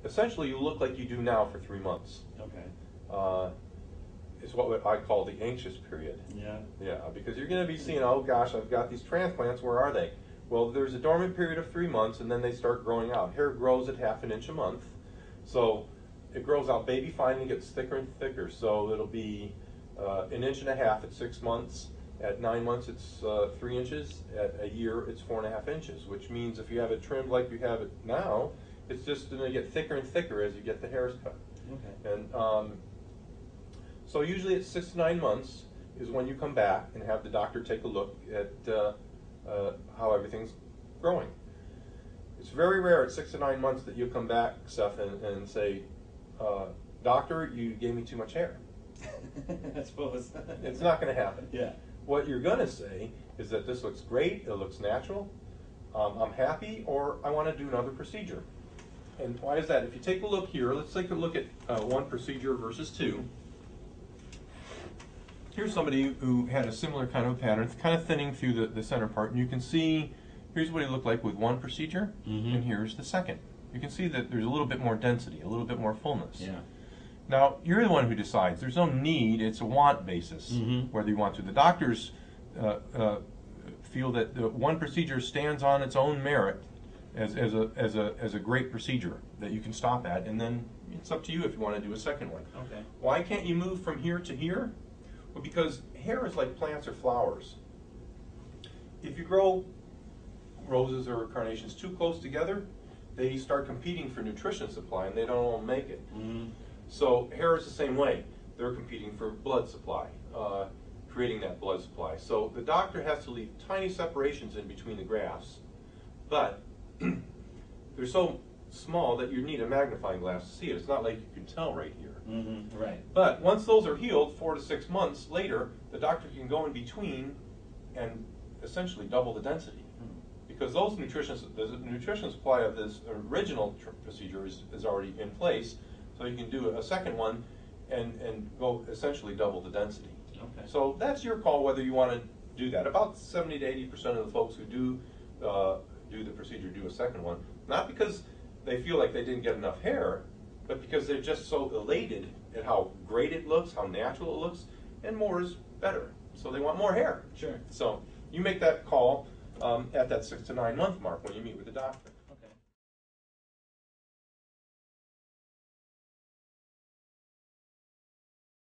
essentially you look like you do now for 3 months. Okay. Is what I call the anxious period. Yeah. Yeah, because you're going to be seeing, oh gosh, I've got these transplants, where are they? Well, there's a dormant period of 3 months, and then they start growing out. Hair grows at 1/2 inch a month, so it grows out baby fine and gets thicker and thicker. So it'll be 1.5 inches at 6 months. At 9 months, it's 3 inches. At a year, it's 4.5 inches, which means if you have it trimmed like you have it now, it's just going to get thicker and thicker as you get the hairs cut. Okay. And so usually at 6 to 9 months is when you come back and have the doctor take a look at how everything's growing. It's very rare at 6 to 9 months that you'll come back, Seth, and say, doctor, you gave me too much hair. I suppose. It's not going to happen. Yeah. What you're going to say is that this looks great, it looks natural, I'm happy, or I want to do another procedure. And why is that? If you take a look here, let's take a look at one procedure versus two. Here's somebody who had a similar kind of pattern, kind of thinning through the center part, and you can see, here's what he looked like with one procedure, and here's the second. You can see that there's a little bit more density, a little bit more fullness. Yeah. Now, you're the one who decides. There's no need, it's a want basis, whether you want to. The doctors feel that the one procedure stands on its own merit as a great procedure that you can stop at, and then it's up to you if you want to do a second one. Okay. Why can't you move from here to here? Well, because hair is like plants or flowers. If you grow roses or carnations too close together, they start competing for nutrition supply, and they don't all make it. So hair is the same way. They're competing for blood supply, creating that blood supply. So the doctor has to leave tiny separations in between the grafts, but they're so small that you need a magnifying glass to see it. It's not like you can tell right here. Right. But once those are healed, 4 to 6 months later, the doctor can go in between and essentially double the density. Because the nutrition supply of this original procedure is already in place, so you can do a second one and go essentially double the density. Okay. So that's your call whether you want to do that. About 70 to 80% of the folks who do the procedure do a second one, not because they feel like they didn't get enough hair, but because they're just so elated at how great it looks, how natural it looks, and more is better. So they want more hair. Sure. So you make that call at that 6 to 9 month mark when you meet with the doctor.